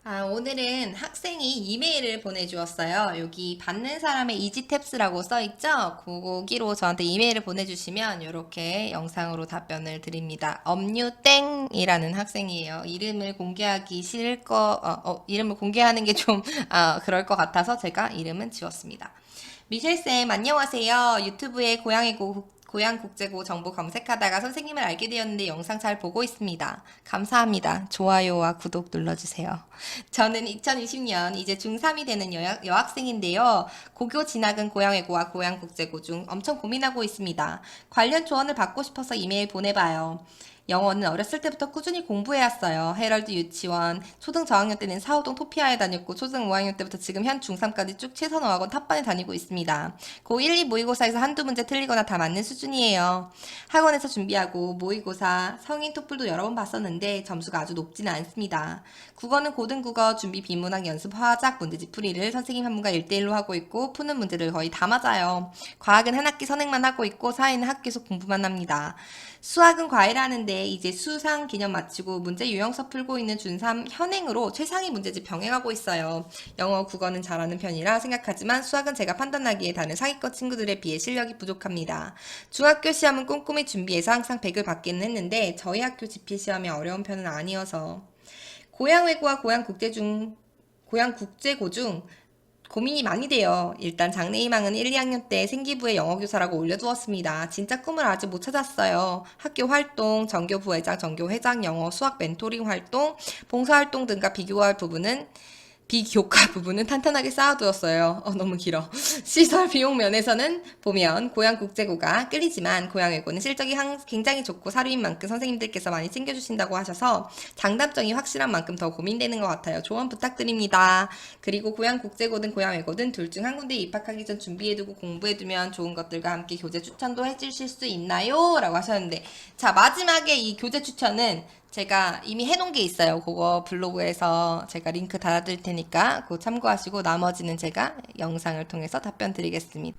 오늘은 학생이 이메일을 보내주었어요. 여기 받는 사람의 이지탭스라고 써있죠? 거기로 저한테 이메일을 보내주시면 이렇게 영상으로 답변을 드립니다. 엄유땡이라는 학생이에요. 이름을 공개하기 싫을 이름을 공개하는 게 좀, 그럴 것 같아서 제가 이름은 지웠습니다. 미셸쌤, 안녕하세요. 유튜브에 고양국제고 정보 검색하다가 선생님을 알게 되었는데 영상 잘 보고 있습니다. 감사합니다. 좋아요와 구독 눌러주세요. 저는 2020년 이제 중3이 되는 여학생인데요. 고교 진학은 고양외고와 고양국제고 중 엄청 고민하고 있습니다. 관련 조언을 받고 싶어서 이메일 보내봐요. 영어는 어렸을 때부터 꾸준히 공부해왔어요. 헤럴드 유치원, 초등 저학년 때는 사호동 토피아에 다녔고 초등 5학년 때부터 지금 현 중3까지 쭉 최선어학원 탑반에 다니고 있습니다. 고1, 2 모의고사에서 한두 문제 틀리거나 다 맞는 수준이에요. 학원에서 준비하고 모의고사, 성인 토플도 여러 번 봤었는데 점수가 아주 높지는 않습니다. 국어는 고등국어, 준비 비문학 연습, 화작, 문제집 풀이를 선생님 한 분과 1대1로 하고 있고 푸는 문제들 거의 다 맞아요. 과학은 한 학기 선행만 하고 있고 사회는 학교에서 공부만 합니다. 수학은 과외라는데 이제 수상 기념 마치고 문제 유형서 풀고 있는 중3 현행으로 최상위 문제집 병행하고 있어요. 영어, 국어는 잘하는 편이라 생각하지만 수학은 제가 판단하기에 다른 상위권 친구들에 비해 실력이 부족합니다. 중학교 시험은 꼼꼼히 준비해서 항상 100을 받기는 했는데 저희 학교 지필 시험이 어려운 편은 아니어서 고양외고와 고양국제고 중 고민이 많이 돼요. 일단 장래희망은 1, 2학년 때 생기부에 영어교사라고 올려두었습니다. 진짜 꿈을 아직 못 찾았어요. 학교 활동, 전교부회장, 전교회장, 영어, 수학 멘토링 활동, 봉사활동 등과 비교과 부분은 탄탄하게 쌓아두었어요. 너무 길어. 시설 비용 면에서는 보면 고양국제고가 끌리지만 고양외고는 실적이 굉장히 좋고 사료인 만큼 선생님들께서 많이 챙겨주신다고 하셔서 장단점이 확실한 만큼 더 고민되는 것 같아요. 조언 부탁드립니다. 그리고 고양국제고든 고양외고든 둘 중 한 군데에 입학하기 전 준비해두고 공부해두면 좋은 것들과 함께 교재 추천도 해주실 수 있나요? 라고 하셨는데, 자, 마지막에 이 교재 추천은 제가 이미 해놓은 게 있어요. 그거 블로그에서 제가 링크 달아드릴 테니까 그거 참고하시고 나머지는 제가 영상을 통해서 답변 드리겠습니다.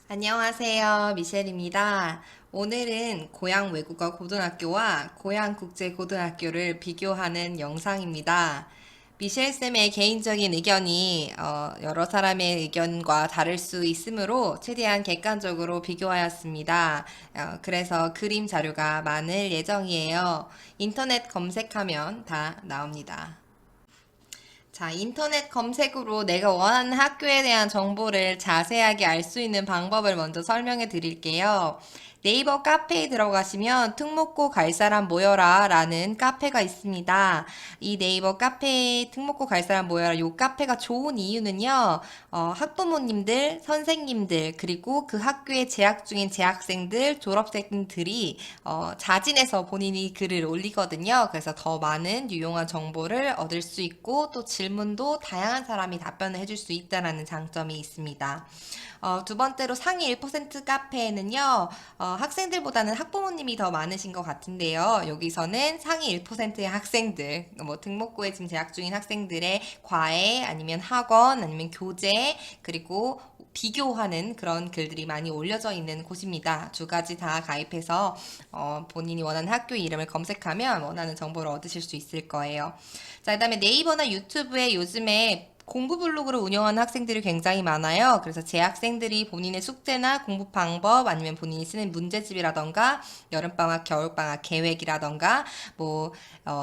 안녕하세요. 미셸입니다. 오늘은 고양 외국어 고등학교와 고양 국제 고등학교를 비교하는 영상입니다. 미셸쌤의 개인적인 의견이 여러 사람의 의견과 다를 수 있으므로 최대한 객관적으로 비교하였습니다. 그래서 그림 자료가 많을 예정이에요. 인터넷 검색하면 다 나옵니다. 자, 인터넷 검색으로 내가 원하는 학교에 대한 정보를 자세하게 알 수 있는 방법을 먼저 설명해 드릴게요. 네이버 카페에 들어가시면 특목고 갈 사람 모여라 라는 카페가 있습니다. 이 네이버 카페 특목고 갈 사람 모여라 이 카페가 좋은 이유는요. 학부모님들, 선생님들 그리고 그 학교에 재학 중인 재학생들, 졸업생들이 자진해서 본인이 글을 올리거든요. 그래서 더 많은 유용한 정보를 얻을 수 있고 또 질문도 다양한 사람이 답변을 해줄 수 있다는 장점이 있습니다. 두 번째로 상위 1% 카페에는요, 학생들보다는 학부모님이 더 많으신 것 같은데요. 여기서는 상위 1%의 학생들, 뭐 특목고에 지금 재학 중인 학생들의 과외, 아니면 학원, 아니면 교재, 그리고 비교하는 그런 글들이 많이 올려져 있는 곳입니다. 두 가지 다 가입해서 본인이 원하는 학교 이름을 검색하면 원하는 정보를 얻으실 수 있을 거예요. 자, 그다음에 네이버나 유튜브에 요즘에 공부 블로그를 운영하는 학생들이 굉장히 많아요. 그래서 재학생들이 본인의 숙제나 공부 방법 아니면 본인이 쓰는 문제집이라던가 여름방학, 겨울방학 계획이라던가 뭐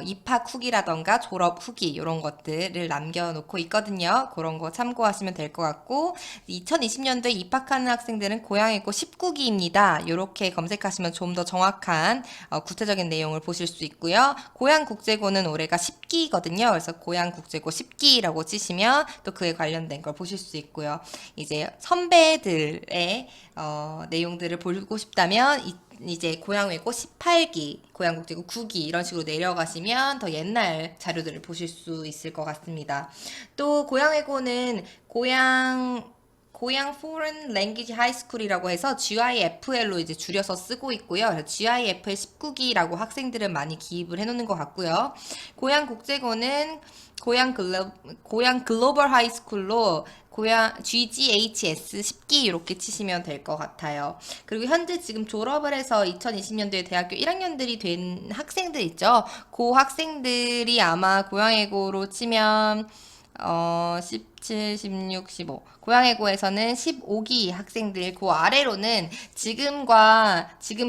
입학 후기라던가 졸업 후기 이런 것들을 남겨놓고 있거든요. 그런 거 참고하시면 될 것 같고 2020년도에 입학하는 학생들은 고양이고 19기입니다. 이렇게 검색하시면 좀 더 정확한 구체적인 내용을 보실 수 있고요. 고양국제고는 올해가 10기거든요. 그래서 고양국제고 10기라고 치시면 또 그에 관련된 걸 보실 수 있고요. 이제 선배들의 내용들을 보고 싶다면 이제 고양외고 18기, 고양국제고 9기 이런 식으로 내려가시면 더 옛날 자료들을 보실 수 있을 것 같습니다. 또 고양외고는 고양 Foreign Language High School이라고 해서 GIFL로 이제 줄여서 쓰고 있고요. GIFL 19기라고 학생들은 많이 기입을 해놓는 것 같고요. 고양 국제고는 고양 글로벌 하이스쿨로 고양 GGHS 10기 이렇게 치시면 될 것 같아요. 그리고 현재 지금 졸업을 해서 2020년도에 대학교 1학년들이 된 학생들 있죠. 그 학생들이 아마 고양예고로 치면 17, 16, 15. 고양예고에서는 15기 학생들, 그 아래로는 지금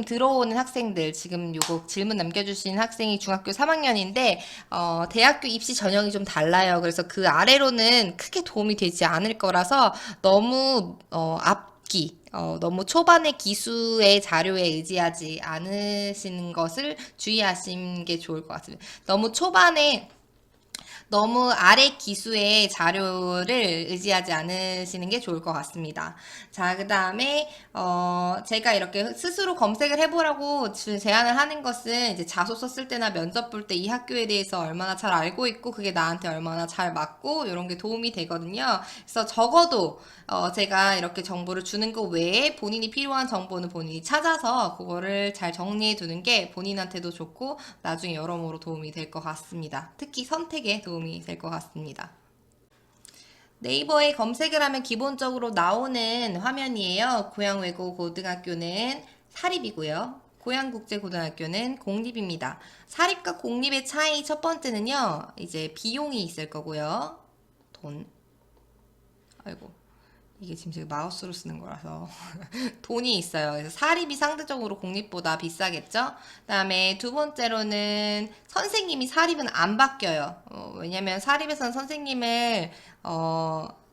들어오는 학생들, 지금 요거 질문 남겨주신 학생이 중학교 3학년인데, 대학교 입시 전형이 좀 달라요. 그래서 그 아래로는 크게 도움이 되지 않을 거라서 너무, 너무 초반의 기수의 자료에 의지하지 않으시는 것을 주의하시는 게 좋을 것 같습니다. 너무 아래 기수의 자료를 의지하지 않으시는 게 좋을 것 같습니다. 자, 그 다음에, 제가 이렇게 스스로 검색을 해보라고 제안을 하는 것은 이제 자소 썼을 때나 면접 볼 때 이 학교에 대해서 얼마나 잘 알고 있고 그게 나한테 얼마나 잘 맞고 이런 게 도움이 되거든요. 그래서 적어도, 제가 이렇게 정보를 주는 것 외에 본인이 필요한 정보는 본인이 찾아서 그거를 잘 정리해 두는 게 본인한테도 좋고 나중에 여러모로 도움이 될 것 같습니다. 특히 선택에 도움이 될 것 같습니다. 네이버에 검색을 하면 기본적으로 나오는 화면이에요. 고양외고 고등학교는 사립이고요. 고양국제고등학교는 공립입니다. 사립과 공립의 차이 첫 번째는요. 이제 비용이 있을 거고요. 아이고. 이게 지금 제가 마우스로 쓰는 거라서 돈이 있어요. 그래서 사립이 상대적으로 공립보다 비싸겠죠? 그다음에 두 번째로는 선생님이 사립은 안 바뀌어요. 왜냐면 사립에서는 선생님을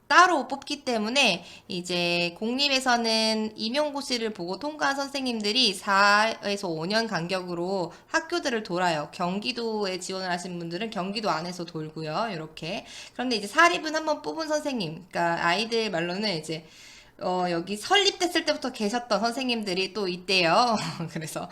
따로 뽑기 때문에 이제 공립에서는 임용고시를 보고 통과한 선생님들이 4에서 5년 간격으로 학교들을 돌아요. 경기도에 지원을 하신 분들은 경기도 안에서 돌고요. 이렇게. 그런데 이제 사립은 한번 뽑은 선생님, 그러니까 아이들 말로는 이제 여기 설립됐을 때부터 계셨던 선생님들이 또 있대요. 그래서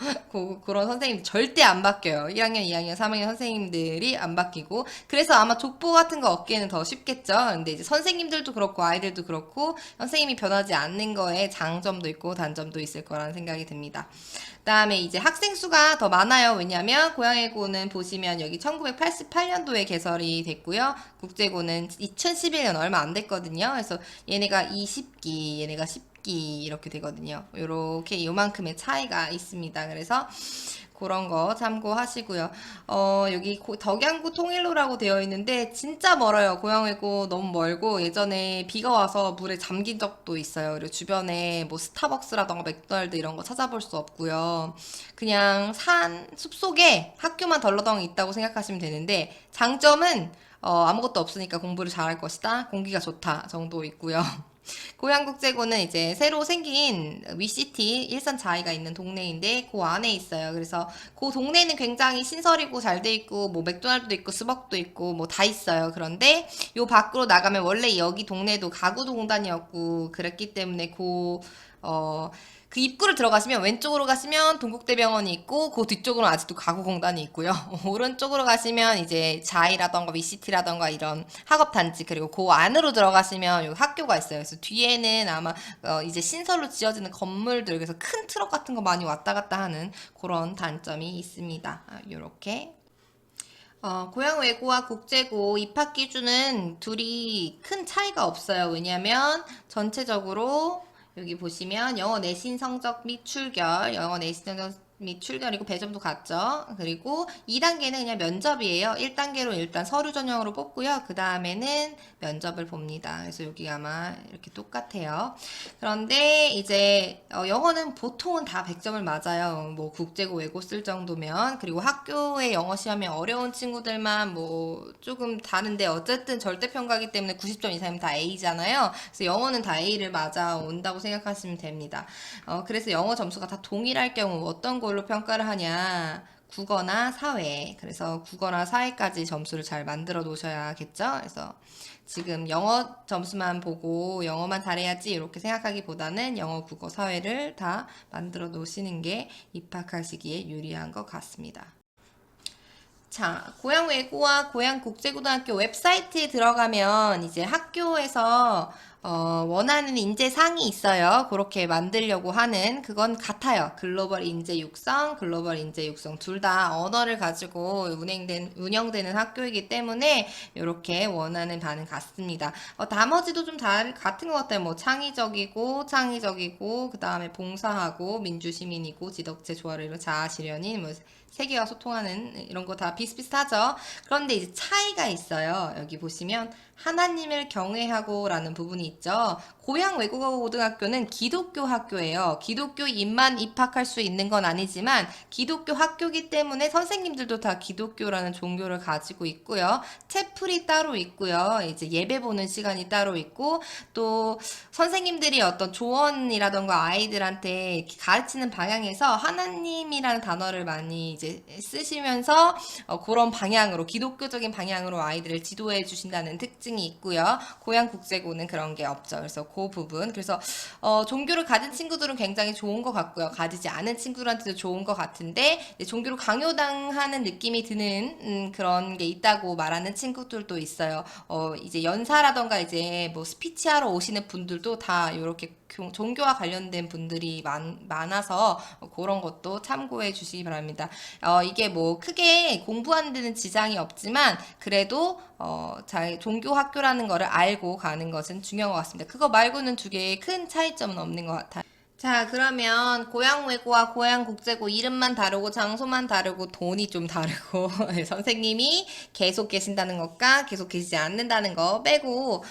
그런 선생님 절대 안 바뀌어요. 1학년, 2학년, 3학년 선생님들이 안 바뀌고 그래서 아마 족보 같은 거 얻기에는 더 쉽겠죠. 근데 이제 선생님들도 그렇고 아이들도 그렇고 선생님이 변하지 않는 거에 장점도 있고 단점도 있을 거라는 생각이 듭니다. 그다음에 이제 학생 수가 더 많아요. 왜냐면 고양예고는 보시면 여기 1988년도에 개설이 됐고요. 국제고는 2011년 얼마 안 됐거든요. 그래서 얘네가 20기, 얘네가 10기 이렇게 되거든요. 요렇게 요만큼의 차이가 있습니다. 그래서 그런 거 참고하시고요. 여기 덕양구 통일로라고 되어 있는데 진짜 멀어요. 고양외고 너무 멀고 예전에 비가 와서 물에 잠긴 적도 있어요. 그리고 주변에 뭐 스타벅스라던가 맥도날드 이런 거 찾아볼 수 없고요. 그냥 숲속에 학교만 덜러덩 있다고 생각하시면 되는데 장점은 아무것도 없으니까 공부를 잘할 것이다. 공기가 좋다 정도 있고요. 고양국제고는 이제 새로 생긴 위시티 일산 자이가 있는 동네인데 그 안에 있어요. 그래서 그 동네는 굉장히 신설이고 잘 돼 있고 뭐 맥도날드도 있고 스벅도 있고 뭐 다 있어요. 그런데 요 밖으로 나가면 원래 여기 동네도 가구동단이었고 그랬기 때문에 그 입구를 들어가시면 왼쪽으로 가시면 동국대병원이 있고 그 뒤쪽으로는 아직도 가구공단이 있고요. 오른쪽으로 가시면 이제 자이라던가 위시티라던가 이런 학업단지 그리고 그 안으로 들어가시면 여기 학교가 있어요. 그래서 뒤에는 아마 이제 신설로 지어지는 건물들 그래서 큰 트럭 같은 거 많이 왔다 갔다 하는 그런 단점이 있습니다. 요렇게 고양외고와 국제고 입학 기준은 둘이 큰 차이가 없어요. 왜냐면 전체적으로 여기 보시면 영어 내신 성적 및 출결, 영어 내신 성적 및 출결이고 배점도 같죠. 그리고 2단계는 그냥 면접이에요. 1단계로 일단 서류 전형으로 뽑고요. 그 다음에는 면접을 봅니다. 그래서 여기 아마 이렇게 똑같아요. 그런데 이제 영어는 보통은 다 100점을 맞아요. 뭐 국제고 외고 쓸 정도면. 그리고 학교의 영어 시험이 어려운 친구들만 뭐 조금 다른데 어쨌든 절대평가기 때문에 90점 이상이면 다 A잖아요. 그래서 영어는 다 A를 맞아 온다고 생각하시면 됩니다. 그래서 영어 점수가 다 동일할 경우 어떤 걸로 평가를 하냐? 국어나 사회. 그래서 국어나 사회까지 점수를 잘 만들어 놓으셔야겠죠? 그래서 지금 영어 점수만 보고 영어만 잘해야지 이렇게 생각하기보다는 영어, 국어, 사회를 다 만들어 놓으시는 게 입학하시기에 유리한 것 같습니다. 자, 고양외고와 고양국제고등학교 웹사이트에 들어가면 이제 학교에서 원하는 인재상이 있어요. 그렇게 만들려고 하는 그건 같아요. 글로벌 인재 육성, 글로벌 인재 육성 둘 다 언어를 가지고 운영되는 학교이기 때문에 이렇게 원하는 바는 같습니다. 나머지도 좀 같은 것 같아요. 뭐 창의적이고 그 다음에 봉사하고 민주시민이고 지덕체 조화를 이룬 자아실현인 뭐 세계와 소통하는 이런 거 다 비슷비슷하죠. 그런데 이제 차이가 있어요. 여기 보시면 하나님을 경외하고라는 부분이 있죠. 고향 외국어 고등학교는 기독교 학교예요. 기독교인만 입학할 수 있는 건 아니지만 기독교 학교이기 때문에 선생님들도 다 기독교라는 종교를 가지고 있고요. 채플이 따로 있고요. 이제 예배 보는 시간이 따로 있고 또 선생님들이 어떤 조언이라던가 아이들한테 가르치는 방향에서 하나님이라는 단어를 많이 이제 쓰시면서 그런 방향으로 기독교적인 방향으로 아이들을 지도해 주신다는 특징이 있고요. 고향국제고는 그런 게 없죠. 그래서 그 부분 그래서 종교를 가진 친구들은 굉장히 좋은 것 같고요. 가지지 않은 친구들한테도 좋은 것 같은데 종교를 강요당하는 느낌이 드는 그런 게 있다고 말하는 친구들도 있어요. 이제 연사라던가 이제 뭐 스피치하러 오시는 분들도 다 이렇게 종교와 관련된 분들이 많아서 그런 것도 참고해 주시기 바랍니다. 이게 뭐 크게 공부하는 데는 지장이 없지만 그래도 종교 학교라는 거를 알고 가는 것은 중요한 것 같습니다. 그거 말고는 두 개의 큰 차이점은 없는 것 같아요. 자, 그러면 고향외고와 고향국제고 이름만 다르고 장소만 다르고 돈이 좀 다르고 선생님이 계속 계신다는 것과 계속 계시지 않는다는 거 빼고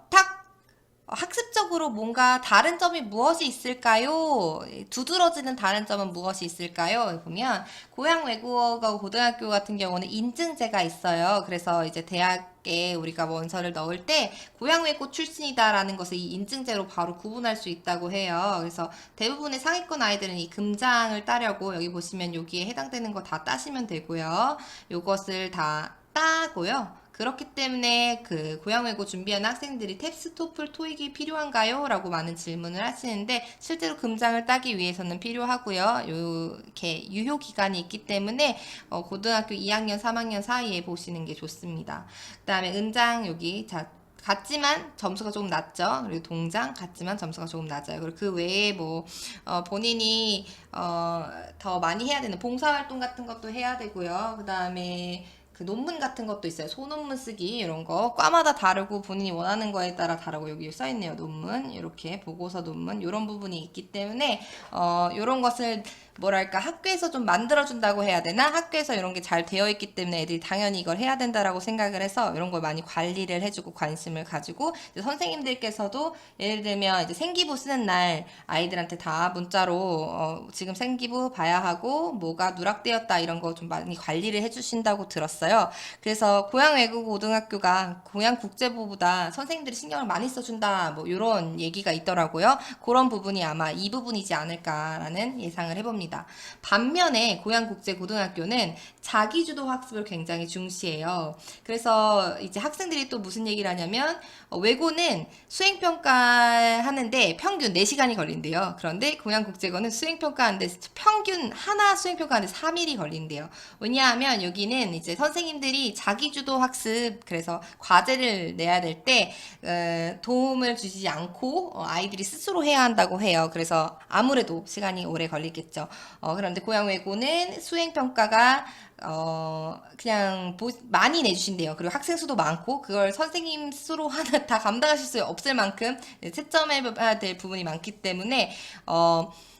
딱 학습적으로 뭔가 다른 점이 무엇이 있을까요? 두드러지는 다른 점은 무엇이 있을까요? 보면 고향 외국어가 고등학교 같은 경우는 인증제가 있어요. 그래서 이제 대학에 우리가 원서를 넣을 때 고향 외고 출신이다라는 것을 이 인증제로 바로 구분할 수 있다고 해요. 그래서 대부분의 상위권 아이들은 이 금장을 따려고 여기 보시면 여기에 해당되는 거 다 따시면 되고요. 요것을 다 따고요. 그렇기 때문에 그 고향외고 준비하는 학생들이 탭스, 토플, 토익이 필요한가요? 라고 많은 질문을 하시는데 실제로 금장을 따기 위해서는 필요하고요. 이렇게 유효 기간이 있기 때문에 고등학교 2학년, 3학년 사이에 보시는 게 좋습니다. 그 다음에 은장 여기 같지만 점수가 조금 낮죠. 그리고 동장 같지만 점수가 조금 낮아요. 그리고 그 외에 뭐 본인이 더 많이 해야 되는 봉사활동 같은 것도 해야 되고요. 그 다음에 그 논문 같은 것도 있어요. 소논문 쓰기 이런 거 과마다 다르고 본인이 원하는 거에 따라 다르고 여기 써 있네요. 논문 이렇게 보고서 논문 이런 부분이 있기 때문에 이런 것을 뭐랄까 학교에서 좀 만들어준다고 해야 되나? 학교에서 이런 게 잘 되어 있기 때문에 애들이 당연히 이걸 해야 된다라고 생각을 해서 이런 걸 많이 관리를 해주고 관심을 가지고 이제 선생님들께서도 예를 들면 이제 생기부 쓰는 날 아이들한테 다 문자로 지금 생기부 봐야 하고 뭐가 누락되었다 이런 거 좀 많이 관리를 해주신다고 들었어요. 그래서 고향 외국 고등학교가 고향 국제부보다 선생님들이 신경을 많이 써준다 뭐 이런 얘기가 있더라고요. 그런 부분이 아마 이 부분이지 않을까라는 예상을 해봅니다. 반면에 고향국제고등학교는 자기주도 학습을 굉장히 중시해요. 그래서 이제 학생들이 또 무슨 얘기를 하냐면 외고는 수행평가 하는데 평균 4시간이 걸린대요. 그런데 고향국제고는 수행평가 하는데 평균 하나 수행평가 하는데 3일이 걸린대요. 왜냐하면 여기는 이제 선생님들이 자기주도 학습 그래서 과제를 내야 될 때 도움을 주지 않고 아이들이 스스로 해야 한다고 해요. 그래서 아무래도 시간이 오래 걸리겠죠. 그런데 고향외고는 수행평가가 그냥 많이 내주신대요. 그리고 학생 수도 많고 그걸 선생님 스스로 하나 다 감당하실 수 없을 만큼 채점해야 될 부분이 많기 때문에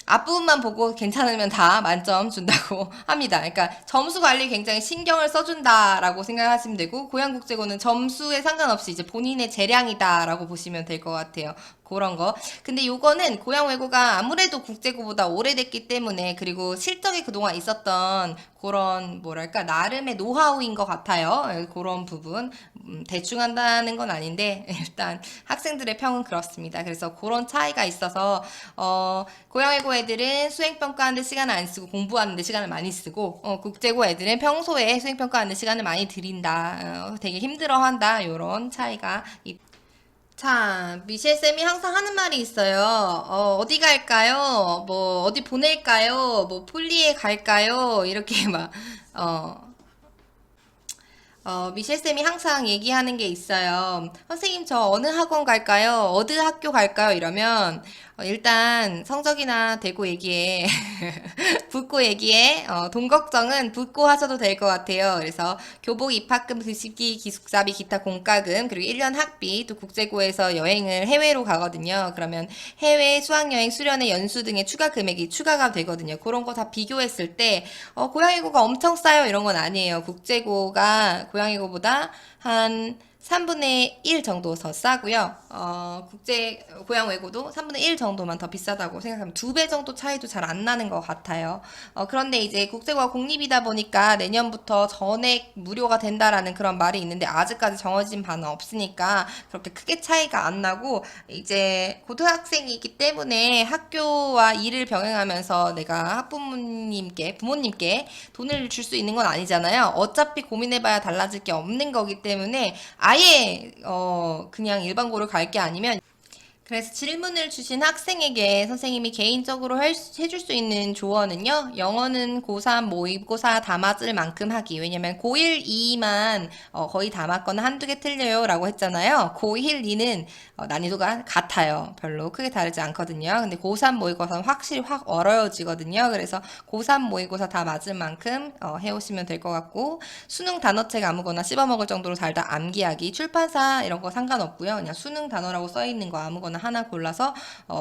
앞부분만 보고 괜찮으면 다 만점 준다고 합니다. 그러니까 점수 관리 굉장히 신경을 써준다라고 생각하시면 되고 고향국제고는 점수에 상관없이 이제 본인의 재량이다라고 보시면 될 것 같아요. 그런 거. 근데 요거는 고향 외고가 아무래도 국제고보다 오래됐기 때문에 그리고 실적이 그동안 있었던 그런 뭐랄까 나름의 노하우인 것 같아요. 그런 부분 대충 한다는 건 아닌데 일단 학생들의 평은 그렇습니다. 그래서 그런 차이가 있어서 고향 외고 애들은 수행평가하는데 시간을 안 쓰고 공부하는데 시간을 많이 쓰고 국제고 애들은 평소에 수행평가하는데 시간을 많이 들인다. 되게 힘들어한다. 이런 차이가 자, 미셸 쌤이 항상 하는 말이 있어요. 어디 갈까요? 뭐, 어디 보낼까요? 뭐, 폴리에 갈까요? 이렇게 막, 어, 미셸쌤이 항상 얘기하는 게 있어요. 선생님, 저 어느 학원 갈까요? 어느 학교 갈까요? 이러면, 일단 성적이나 대고 얘기해. 붙고 얘기해. 돈 걱정은 붙고 하셔도 될 것 같아요. 그래서 교복 입학금, 급식비, 기숙사비, 기타 공과금, 그리고 1년 학비, 또 국제고에서 여행을 해외로 가거든요. 그러면 해외 수학여행, 수련회, 연수 등의 추가 금액이 추가가 되거든요. 그런 거 다 비교했을 때, 고양이고가 엄청 싸요. 이런 건 아니에요. 국제고가 고양이고보다 한 3분의 1 정도 더 싸고요. 고양 외고도 3분의 1 정도만 더 비싸다고 생각하면 2배 정도 차이도 잘 안 나는 것 같아요. 그런데 이제 국제고가 공립이다 보니까 내년부터 전액 무료가 된다라는 그런 말이 있는데 아직까지 정해진 바는 없으니까 그렇게 크게 차이가 안 나고 이제 고등학생이기 때문에 학교와 일을 병행하면서 내가 부모님께 돈을 줄 수 있는 건 아니잖아요. 어차피 고민해봐야 달라질 게 없는 거기 때문에 아예 그냥 일반고를 갈 게 아니면 그래서 질문을 주신 학생에게 선생님이 개인적으로 해줄 수 있는 조언은요. 영어는 고3, 모의고사 다 맞을 만큼 하기. 왜냐면 고1, 2만 거의 다 맞거나 한두 개 틀려요 라고 했잖아요. 고1, 2는 난이도가 같아요. 별로 크게 다르지 않거든요. 근데 고3 모의고사는 확실히 확 어려워지거든요. 그래서 고3 모의고사 다 맞을 만큼 해오시면 될 것 같고 수능 단어책 아무거나 씹어먹을 정도로 달다 암기하기. 출판사 이런 거 상관없고요. 그냥 수능 단어라고 써있는 거 아무거나 하나 골라서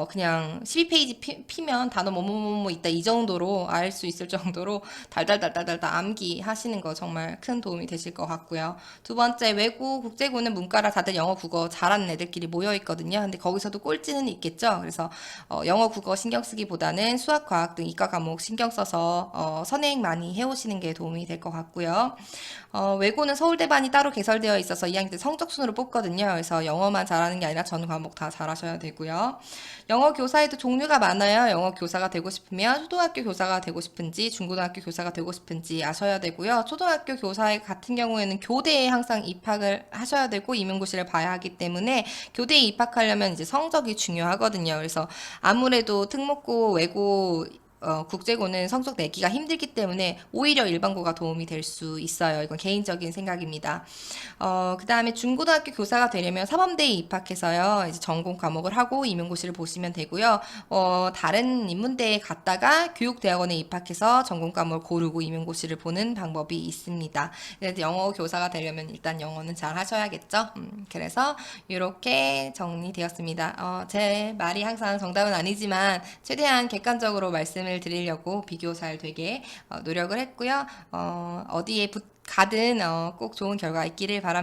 그냥 12페이지 피면 단어 뭐뭐뭐뭐 있다 이 정도로 알 수 있을 정도로 달달달달달달 암기하시는 거 정말 큰 도움이 되실 것 같고요. 두 번째 외고 국제고는 문과라 다들 영어 국어 잘하는 애들끼리 모여 있거든요. 근데 거기서도 꼴찌는 있겠죠. 그래서 영어 국어 신경 쓰기보다는 수학 과학 등 이과 과목 신경 써서 선행 많이 해오시는 게 도움이 될 것 같고요. 외고는 서울대반이 따로 개설되어 있어서 2학년 때 성적 순으로 뽑거든요. 그래서 영어만 잘하는 게 아니라 전 과목 다 잘하셔야 되고요. 영어 교사에도 종류가 많아요. 영어 교사가 되고 싶으면 초등학교 교사가 되고 싶은지 중고등학교 교사가 되고 싶은지 아셔야 되고요. 초등학교 교사 같은 경우에는 교대에 항상 입학을 하셔야 되고 임용고시를 봐야 하기 때문에 교대에 입학하려면 이제 성적이 중요하거든요. 그래서 아무래도 특목고 외고 국제고는 성적 내기가 힘들기 때문에 오히려 일반고가 도움이 될 수 있어요. 이건 개인적인 생각입니다. 그 다음에 중고등학교 교사가 되려면 사범대에 입학해서요. 이제 전공 과목을 하고 임용고시를 보시면 되고요. 다른 인문대에 갔다가 교육대학원에 입학해서 전공 과목을 고르고 임용고시를 보는 방법이 있습니다. 그래서 영어 교사가 되려면 일단 영어는 잘 하셔야겠죠. 그래서 이렇게 정리되었습니다. 제 말이 항상 정답은 아니지만 최대한 객관적으로 말씀을 드리려고 비교 잘 되게 노력을 했고요. 어디에 가든 꼭 좋은 결과 있기를 바랍니다.